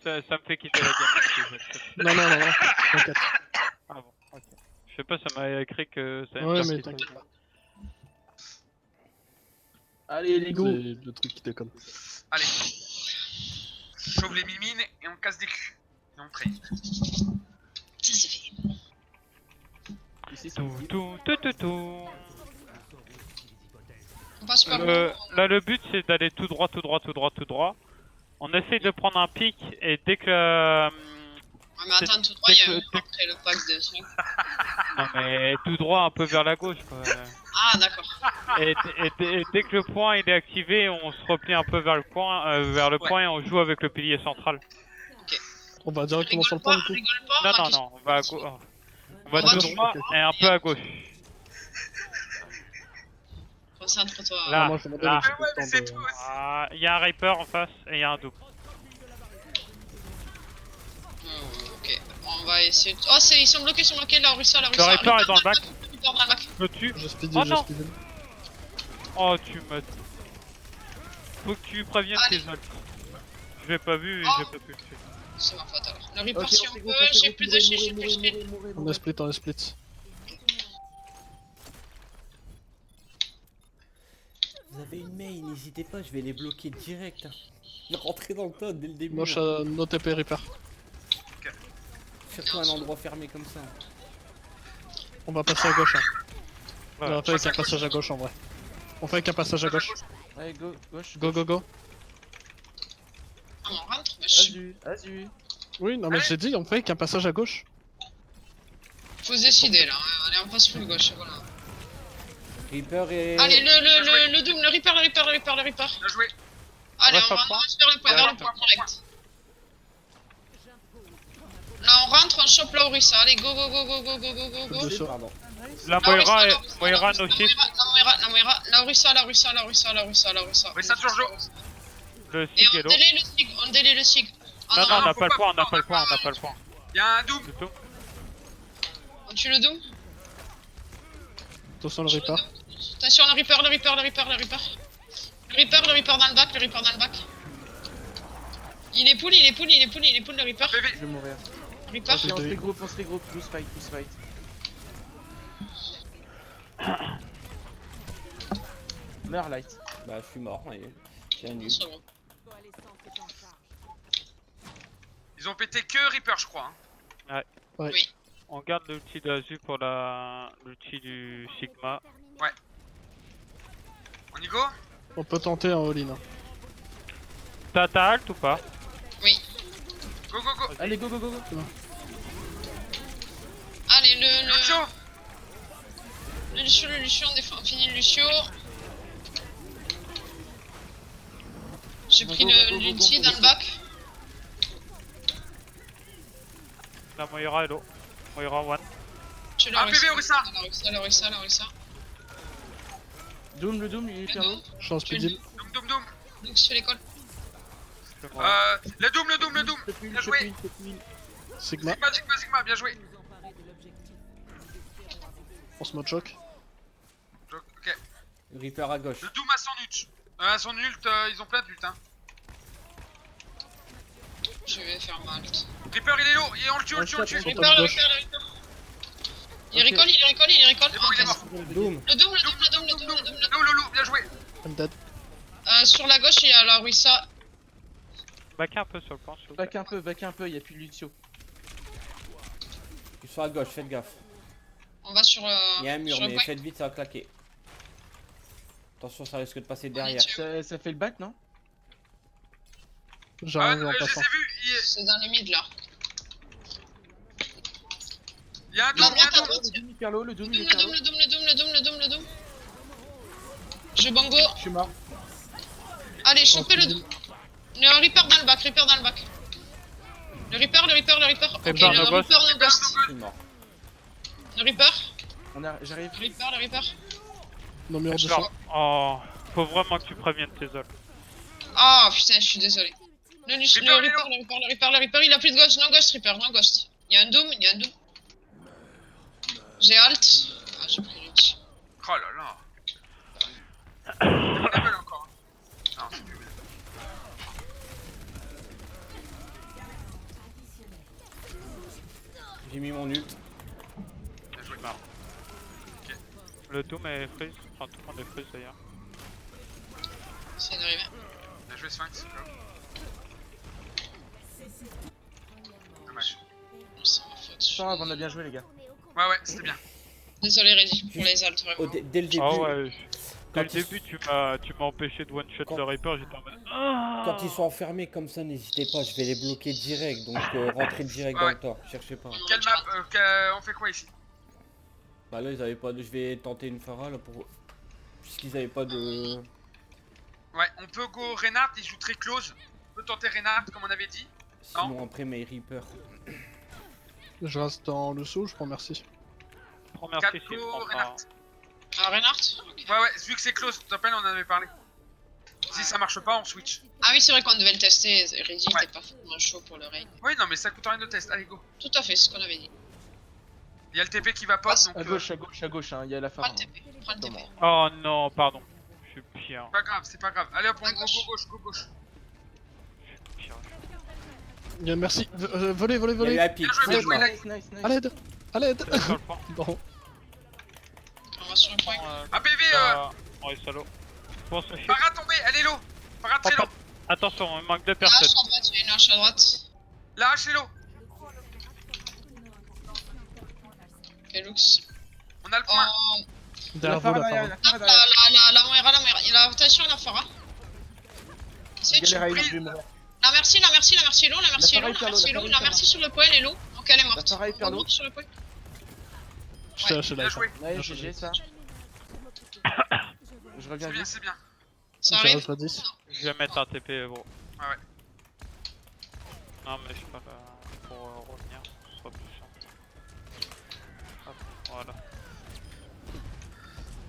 ça me fait quitter la game. Non, t'inquiète. Ah bon, ok. Je sais pas, ça m'a écrit que ça allait Ouais, me faire mais quitter la t'inquiète game. pas. Allez, les go. C'est le truc qui déconne. Allez. Sauve les mimines et on casse des culs. Et on trade. Ça c'est fait. Ici, c'est Tout. On passe par où? Là, le but, c'est d'aller tout droit. On essaye de prendre un pic, et dès que... Ouais, mais attends, tout droit, il y a après le pack de trucs. Non, mais tout droit, un peu vers la gauche, quoi. Ah, d'accord. Et dès que le point il est activé, on se replie un peu vers le point et on joue avec le pilier central. On va directement sur le point du coup. Rigole pas, Non, on va on va On va tout tout- droit et un peu à gauche. Concentre-toi. Là, moi, je demandais là. le Ouais, mais c'est tout. Ah, il y a un Reaper en face et il y a un double. Ok, on va essayer de... Oh, ils sont bloqués, la Russa. Le Reaper est dans le bac. Le Reaper dans le bac. Je le tue. Je speedé, Oh je non. speedé. Oh, tu me... Faut que tu préviennes Allez. tes ults. Je l'ai pas vu et Oh. j'ai pas pu le tuer. C'est ma faute alors. Le Reaper Ok, si on peut, j'ai plus de shield, j'ai plus de shield. On a split. Vous avez une mail, n'hésitez pas, je vais les bloquer direct. Je vais rentrer dans le tas dès le début. No TP Reaper. Surtout un endroit fermé comme ça. On va passer à gauche. Ouais. On va faire avec un passage à gauche en vrai. On fait avec un passage à gauche. Allez, go, gauche. Go. Ah, on rentre, mais je... Azu. Oui, non mais j'ai dit, on fait avec un passage à gauche. Faut se décider là, allez on passe plus gauche, voilà. Reaper et... Allez, le Doom, le Reaper. Bien joué. Allez, reste on sur le point. rentre vers le point, direct. Là on rentre, on chope la Orisa, allez go. De saut. Pardon. La Moira no shift. La Moira, la Orisa. Oui, ça toujours joue. Le Et Sig est low. on délaie le Sig. Ah Non, non, on n'a faut pas le pas, point, faut pas. on n'a pas le point. Y'a un double. Du tout. on tue le Doom. Attention le Reaper. Attention, le Reaper. Le Reaper dans le bac, Il est pull, le Reaper. PV. Je vais mourir. Reaper. Ok, on se regroupe. Plus fight. Meurs, Light. Bah je suis mort, et j'ai un nul. C'est bon. Ils ont pété que Reaper, je crois. Hein. On garde l'ulti d'Azu pour l'ulti du Sigma. On y go. On peut tenter un all-in. T'as alt ou pas? Go. Allez, go. Allez, Lucio. le Lucio, on défend, on finit le Lucio. J'ai pris l'ulti dans le bac. La Moira est low. Moira one. Tu Un PV Orisa. La Orisa. Doom, le Doom, il est hyper low. Je suis en speed heal. Doom. Donc je fais l'école. Le Doom. Bien joué. Sigma. Sigma, bien joué. On se mode choc. Ok. Reaper à gauche. Le Doom a son ult. Son ult, ils ont plein de ult. Hein. Je vais faire ma ult. Reaper, il est low. Et on le tue. Reaper. Il récolle. Il est mort. Doom. Le Doom. Low, bien joué. I'm dead. Sur la gauche, il y a la Orisa. Back un peu sur le plan. s'il vous plaît. Back un peu, y'a plus de Lucio. Ils sont à gauche, faites gaffe. On va sur Il y a un mur, sur le mais point. faites vite, ça va claquer. Attention, ça risque de passer derrière. Ça fait le back, non? J'arrive en Je les ai passant. vus. C'est dans le mid là. Il y a un La Doom. droite, à droite. Le Doom hyper low, le Doom Le hyper low. Doom. Je bango. Je suis mort. Allez, chopez le Doom. Le Reaper dans le bac. Le Reaper. Ok, Reaper le no Reaper ghost. no ghost. Je suis mort. Le Reaper. J'arrive. Le Reaper. Nos murs de Genre, sang. oh, faut vraiment que tu préviennes tes ults. Ah putain, je suis désolé. Le Reaper, il a plus de ghost. No ghost, Reaper, no ghost. Il y a un Doom. J'ai alt. Ah, j'ai pris l'ulti. Oh là là. Il y a mon level encore. Non, c'est plus J'ai mis mon ult. Bien joué. Le Doom est freeze. Enfin, tout le monde est freeze d'ailleurs. C'est d'arriver. Bien joué Sphinx. Dommage. C'est ma faute. Pas grave, on a bien joué les gars. Ouais, ouais, c'était bien. Désolé Reddy pour les alts vraiment. Dès le début, Ah ouais. Dès le Quand ils- début, tu m'as empêché de one shot Quand- le Reaper, j'étais en mode. Ah quand ils sont enfermés comme ça, n'hésitez pas, je vais les bloquer direct. Donc rentrez direct Ouais. dans le top, cherchez pas. Quelle map on fait quoi ici? Bah là, ils avaient pas de. Je vais tenter une Pharah là pour. Puisqu'ils avaient pas de. Ouais, on peut go Reinhardt, il joue très close. On peut tenter Reinhardt comme on avait dit. Sinon, après, mes Reaper. Je reste dans le saut, je prends merci. Prends merci 4 s'il go prend pas. Reinhardt. Ah Reinhardt Ok. Ouais, ouais, vu que c'est close, tu te rappelles, on en avait parlé. Si ça marche pas, on switch. Ah oui, c'est vrai qu'on devait le tester. Reddy Ouais. était pas forcément chaud pour le raid. Oui, non, mais ça coûte rien de test. Allez, go. Tout à fait, c'est ce qu'on avait dit. Il y a le TP qui va pop, donc. À gauche, à gauche, à gauche, hein, il y a la Prends phare. le TP. Prends le TP. Oh non, pardon. Je suis pire. Pas grave, c'est pas grave. Allez hop, on À go, gauche. go gauche, go gauche. Pire. Merci. Volez, volez, Il y a eu volez. un pic, Bien joué, bien Sigma. joué. Nice, nice, nice. À l'aide. À l'aide. Sur le point. Bon. On va sur le point. Un PV, Ouais, salaud. Bon, ce shit. Para tombé, elle est low. Para très low. Attention, il manque de Lâche personnes. à droite, il y a une lâche à droite. La hache est low. Ok, Lux. On a le point. Oh, La Derrière vous, phare la derrière, phare. la phare derrière. la Moira, la Moira. Il a attention la Phara. C'est tu Galère à pris. je vais mourir. La merci, la merci, la merci low, la merci Phara low, est la hyper low, merci la low, Phara est la hyper merci sur le point, elle est low. Donc elle est morte. La Phara est hyper low. Morte sur le point. Je t'ai lâché Bien là. joué. Ouais, GG ça. Je reviens C'est bien, vite. c'est bien. Ça Ça arrive. reste à 10. Je vais mettre un TP, gros. Ouais, ouais. Non, mais je sais pas pour revenir. Ce sera plus simple. Hop, voilà.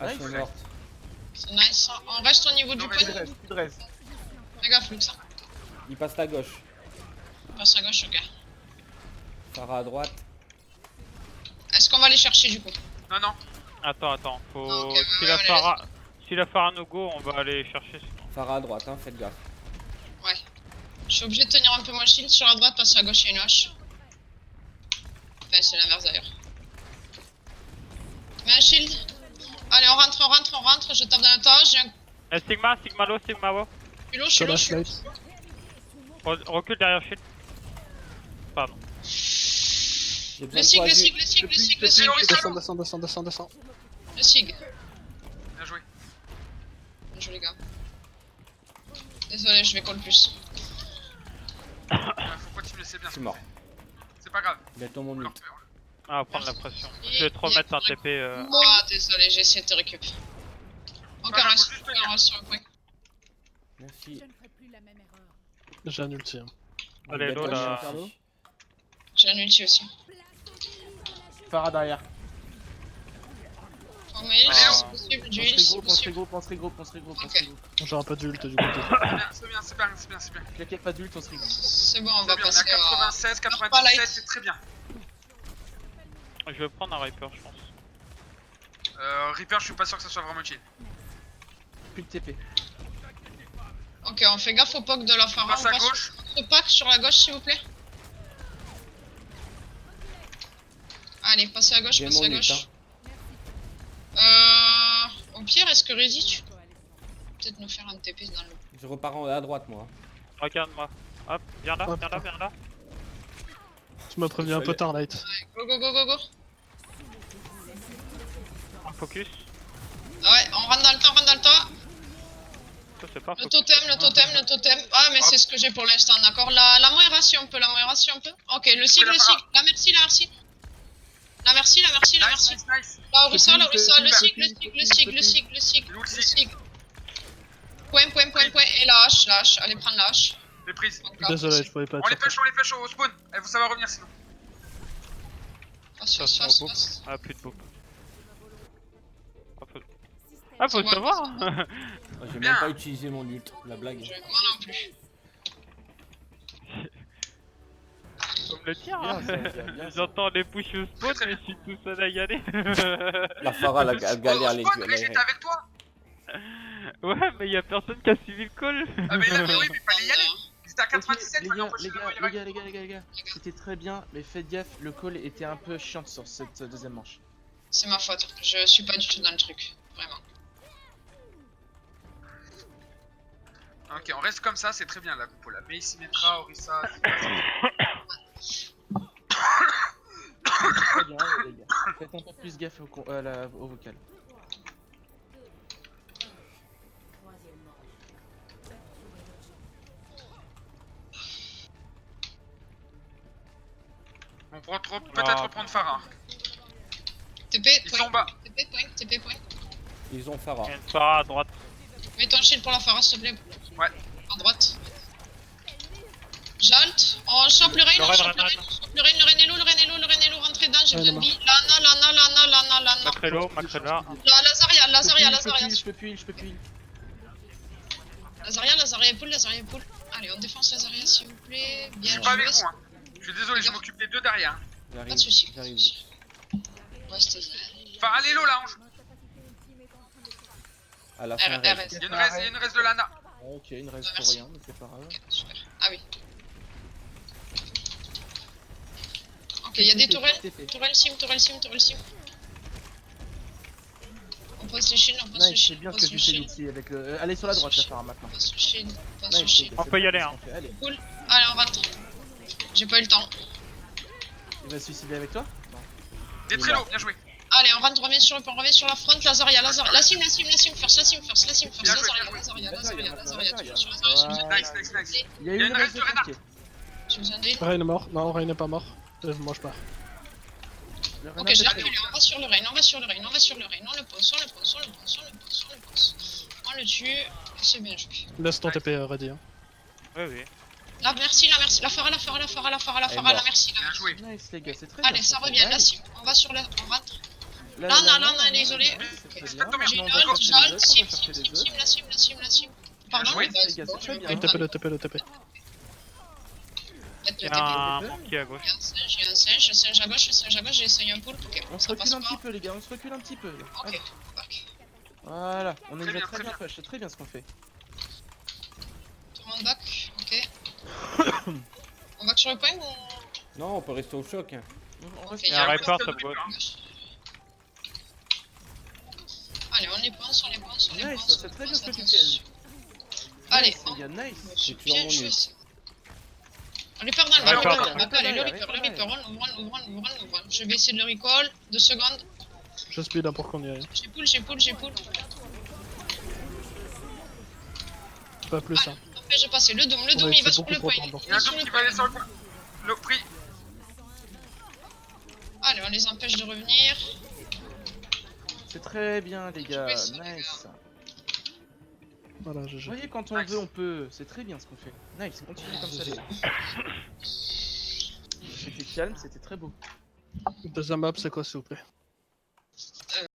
Ah, je suis Nice. morte. C'est nice. On reste au niveau du Non, mais point. Plus de reste, plus de reste. Fais gaffe, Lux. Hein. Il passe à gauche. Passe à gauche, ok. Pharah à droite. Est-ce qu'on va les chercher du coup? Non, non. Attends, faut. Ah, ok, si, ouais, la ouais, Phara... si la Phara nous go, on va aller chercher sinon. Pharah à droite, hein, faites gaffe. Ouais. Je suis obligé de tenir un peu mon shield sur la droite parce qu'à gauche il y a une hache. Enfin, c'est l'inverse d'ailleurs. Mets un shield. Allez, on rentre. Je tape dans le tas. J'ai un Sigma low, Sigma low. culot, je Je suis te low, je lâche suis low. light. Recule derrière shield. Pardon. J'ai besoin Le de sig, toi, le Ju- sig, le sig, le sig, le sig, Descends, le sig. Descends. Le sig. Bien joué. Bien joué les gars. Désolé, je vais call plus. Faut continuer, c'est bien. Je suis mort. C'est pas grave. Bientôt mon On le ult. refait, on le refait. Ah, prendre la pression. Je vais te remettre un TP. Ah, désolé, j'ai essayé de te récup. Ok, Voilà, on reste faut juste tenir. sur le point. Merci. J'ai un ulti. Hein. Allez, Bientôt l'eau, là. mon Pardon. ulti. J'ai un ulti aussi. Phara derrière. Oh, mais Ah. c'est possible, du heal, c'est On se possible. regroupe, on se regroupe, on se regroupe, on se Ok. regroupe. J'aurai pas d'ult du côté. C'est bien, c'est bien, c'est bien, c'est bien. Claquez pas d'ult, on se regroupe. C'est bon, on C'est va bien, on est à passer à... 96, Pas 97, light. c'est très bien. Je vais prendre un Reaper, je pense. Reaper, je suis pas sûr que ça soit vraiment utile. Plus de TP. Ok, on fait gaffe au poke de la On Phara. passe à gauche. Au pack sur la gauche, s'il vous plaît. Allez, passez à gauche, J'ai passez mon à ult, gauche. hein. Au pire, est-ce que Reddy, tu peux peut-être nous faire un TP dans le... Je repars à droite, moi. Regarde-moi. Hop, viens là, Hop. viens là, viens là. Tu m'as prévenu un peu tard, light. Ouais, go, go, go, go, go. Focus. Ah ouais, on rentre dans le temps, rentre dans le temps. Ça, c'est pas Le focus. totem, le totem, le totem. Ah, mais c'est ce que j'ai pour l'instant, d'accord. La Moira, si on peut, la Moira, si on peut. Ok, le sig, la le sig. La merci, la merci. La merci, la merci, la Nice, merci. nice, nice. La Orisa, la Petit, Orisa, le petit, sig, le petit, sig, le petit, sig, le petit. sig, le sig, L'out le sig. sig. Point, point, point, point. Et la hache, la hache. Allez, prendre la hache. Les prises. Désolé, je pouvais pas On les être pêche au spawn. Eh, vous savez revenir sinon. Face, Ça, face, c'est un face, boop. face. Ah, plus de boop. Ah, faut C'est bon, savoir. Oh, j'ai Bien. même pas utilisé mon ult, la blague. Moi non plus. Faut me le dire. Bien, Hein. ça, bien, ça. J'entends les push au spawn, Très mais je suis tout seul à y aller. La Pharah, elle galère Au les spawn, mais j'étais avec toi. Ouais, mais y'a personne qui a suivi le call. Ah, mais là, mais oui, mais fallait y aller. C'était à Ok, 97, les fallait gars, empocher les le gars, Moirail. les gars, c'était très bien, mais faites gaffe, le call était un peu chiant sur cette deuxième manche. C'est ma faute. Je suis pas du tout dans le truc. Vraiment. Ok, on reste comme ça, c'est très bien la compo là. Mais ici Metra, Orisa, Très bien, les gars. Faites un peu plus gaffe au vocal. on pourra peut-être reprendre Farah. TP, Ils sont point. bas. TP, point. TP, point. Ils ont Farah. Il y a une Pharah à droite. Mets ton shield pour la Pharah, s'il te plaît. Ouais. À droite. J'alte. On chope le Rain, Le on Rain, chope le Rain, Rain. Le Rain, le Renelo, le Renelo, le Renelo, rentrez dedans, j'ai Ouais, besoin de il est vie. Lana. Macrello, Macrella. La Lazaria. Je peux plus. Lazaria poule. Allez, on défonce Lazaria, s'il vous plaît. Je Bien suis pas avec joué. vous, hein. Je suis désolé, je m'occupe des deux derrière. Pas de soucis. J'arrive. Ouais, c'était ça. Farah, Lélo là, À la fin, RS. reste. il y a une reste de Lana. Ok, il ne reste Ah, pour merci. rien, mais c'est pas grave. Ok, super. Ah oui. Ok, il y a des tourelles. Tourelle sim. On passe les shields, Nice, c'est bien ce que tu fais l'outil avec le. Allez sur la droite, la Farah maintenant. On passe le shield. Nice, les gars, On c'est peut y bon, aller, c'est ce hein. qu'on fait. Allez, Allez, on rentre. J'ai pas eu le temps. il va se suicider avec toi? Des Trello, bien joué. Allez, on rentre, on revient sur la front. Lazaria. La sim, first. Bien joué, Lazaria. Voilà. Nice. Il y a Il y a une une reste reste de de Reinhardt. piqué. J'ai besoin d'huile. Rain est mort. Non, Rain n'est pas mort. Moi je pars. Le Ok, Renard j'ai est appelé, on va sur le Rain. On le pose. On le tue. C'est bien joué. Laisse ton TP ready. Hein. Oui. La merci. La Farah, la merci. Bien joué. Nice, les gars, c'est très bien. Allez, ça revient. La sim. On va sur la. On rentre. Lana, elle est isolée. C'est Pas Thomas. J'ai une bien. On va ult, chercher les autres, sim, on va chercher les autres. la sim. Pardon, joué, bah, les gars, bon, c'est très je vais bien. pas Le TP. Il y mettre le a TP. un monkey à gauche. Il y a un singe à gauche, j'ai essayé un pull. Ok, On se ça passe recule un petit pas. peu, les gars, on se recule un petit peu. Allez. Ok. Voilà, on est Très déjà bien, très très bien bien. push, c'est très bien ce qu'on fait. Tout le monde back. Ok. On back sur le point ou. Non, on peut rester au choc. Hein. On Ok, reste- Il y a un Ouais, Reaper c'est top le gauche. Allez, on les pense. Nice, c'est très bien ce que tu attention. fais. Allez, Nice, les gars, nice. C'est bien clairement joué. nul. Ça. On les perd dans le Reaper, back. Reaper, Allez, le Reaper, on ouvre. Je vais essayer de le recall. 2 secondes. Je speed hein, pour qu'on y aille. J'ai pull. Pas plus hein. Empêche de passer. Le Doom, Ouais, il va c'est sur beaucoup le trop point. tendre. Il y a un double qui va aller sur le point. Le prix. Allez, on les empêche de revenir. C'est très bien, les gars, joué ça, les nice. Voilà, Vous GG. voyez, quand on Nice. veut, on peut. C'est très bien ce qu'on fait. Nice, continue comme ça, les gars. C'était calme, c'était très beau. Deuxième map, c'est quoi s'il vous plaît?